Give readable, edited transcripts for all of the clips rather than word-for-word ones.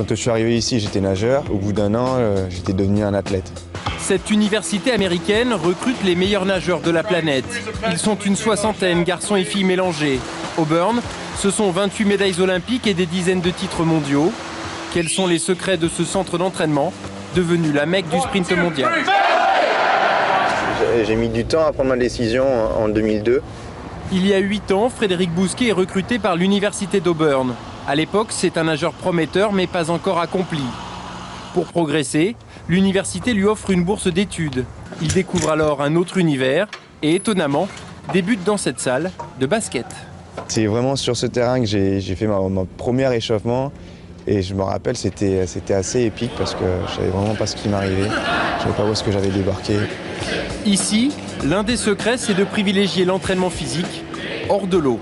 Quand je suis arrivé ici, j'étais nageur. Au bout d'un an, j'étais devenu un athlète. Cette université américaine recrute les meilleurs nageurs de la planète. Ils sont une soixantaine, garçons et filles mélangés. Auburn, ce sont 28 médailles olympiques et des dizaines de titres mondiaux. Quels sont les secrets de ce centre d'entraînement, devenu la Mecque du sprint mondial? J'ai mis du temps à prendre ma décision en 2002. Il y a 8 ans, Frédéric Bousquet est recruté par l'université d'Auburn. À l'époque, c'est un nageur prometteur mais pas encore accompli. Pour progresser, l'université lui offre une bourse d'études. Il découvre alors un autre univers et, étonnamment, débute dans cette salle de basket. C'est vraiment sur ce terrain que j'ai fait mon premier échauffement. Et je me rappelle, c'était assez épique parce que je savais vraiment pas ce qui m'arrivait. Je ne savais pas où est-ce que j'avais débarqué. Ici, l'un des secrets, c'est de privilégier l'entraînement physique hors de l'eau.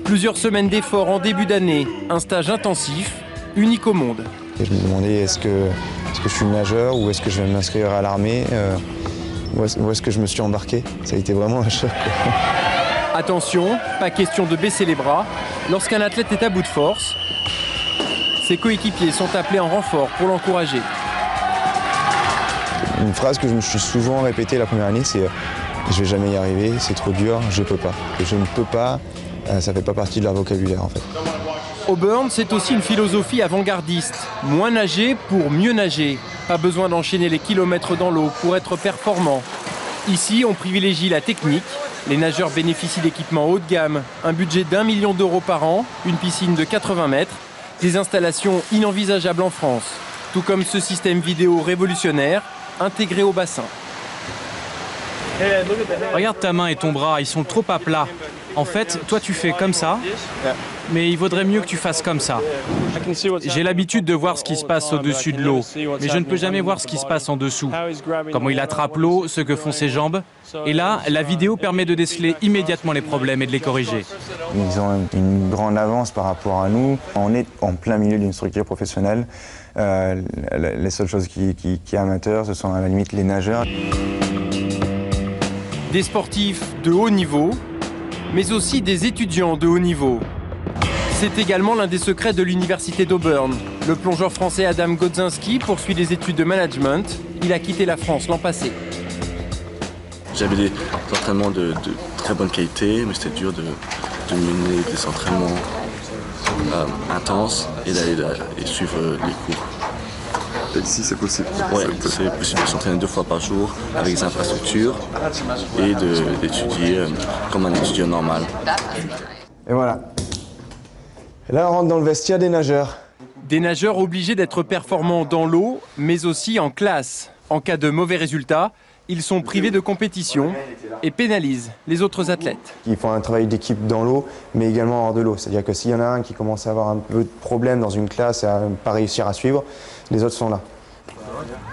Plusieurs semaines d'efforts en début d'année, un stage intensif, unique au monde. Et je me demandais est-ce que je suis nageur ou est-ce que je vais m'inscrire à l'armée, où est-ce que je me suis embarqué. Ça a été vraiment un choc. Attention, pas question de baisser les bras. Lorsqu'un athlète est à bout de force, ses coéquipiers sont appelés en renfort pour l'encourager. Une phrase que je me suis souvent répétée la première année, c'est « je vais jamais y arriver, c'est trop dur, je peux pas ». Et je ne peux pas, ça fait pas partie de leur vocabulaire en fait. Auburn, c'est aussi une philosophie avant-gardiste. Moins nager pour mieux nager. Pas besoin d'enchaîner les kilomètres dans l'eau pour être performant. Ici, on privilégie la technique. Les nageurs bénéficient d'équipements haut de gamme, un budget d'1 million d'euros par an, une piscine de 80 mètres, des installations inenvisageables en France, tout comme ce système vidéo révolutionnaire intégré au bassin. Regarde ta main et ton bras, ils sont trop à plat. En fait, toi tu fais comme ça, mais il vaudrait mieux que tu fasses comme ça. J'ai l'habitude de voir ce qui se passe au-dessus de l'eau, mais je ne peux jamais voir ce qui se passe en dessous. Comment il attrape l'eau, ce que font ses jambes. Et là, la vidéo permet de déceler immédiatement les problèmes et de les corriger. Ils ont une grande avance par rapport à nous. On est en plein milieu d'une structure professionnelle. Les seules choses qui est amateur, ce sont à la limite les nageurs. Des sportifs de haut niveau, mais aussi des étudiants de haut niveau. C'est également l'un des secrets de l'université d'Auburn. Le plongeur français Adam Godzinski poursuit des études de management. Il a quitté la France l'an passé. J'avais des entraînements de très bonne qualité, mais c'était dur de mener des entraînements intenses et d'aller suivre les cours. Et ici, c'est possible? Oui, c'est possible de s'entraîner 2 fois par jour avec des infrastructures et d'étudier comme un étudiant normal. Et voilà. Et là, on rentre dans le vestiaire des nageurs. Des nageurs obligés d'être performants dans l'eau, mais aussi en classe. En cas de mauvais résultats, ils sont privés de compétition et pénalisent les autres athlètes. Ils font un travail d'équipe dans l'eau, mais également hors de l'eau. C'est-à-dire que s'il y en a un qui commence à avoir un peu de problème dans une classe et à ne pas réussir à suivre, les autres sont là.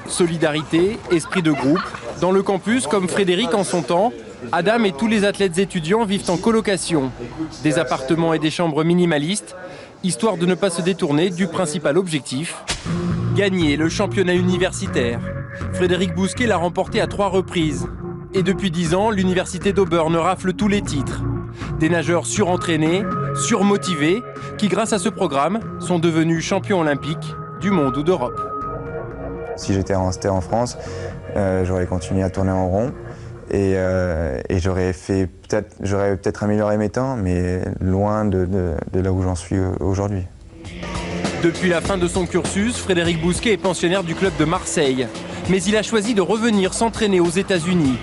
Solidarité, esprit de groupe. Dans le campus, comme Frédéric en son temps, Adam et tous les athlètes étudiants vivent en colocation. Des appartements et des chambres minimalistes, histoire de ne pas se détourner du principal objectif, gagner le championnat universitaire. Frédéric Bousquet l'a remporté à 3 reprises. Et depuis 10 ans, l'université d'Auburn rafle tous les titres. Des nageurs surentraînés, surmotivés, qui grâce à ce programme sont devenus champions olympiques du monde ou d'Europe. Si j'étais resté en France, j'aurais continué à tourner en rond et j'aurais peut-être amélioré mes temps, mais loin de là où j'en suis aujourd'hui. Depuis la fin de son cursus, Frédéric Bousquet est pensionnaire du club de Marseille. Mais il a choisi de revenir s'entraîner aux États-Unis.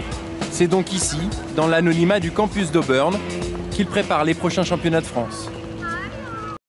C'est donc ici, dans l'anonymat du campus d'Auburn, qu'il prépare les prochains championnats de France.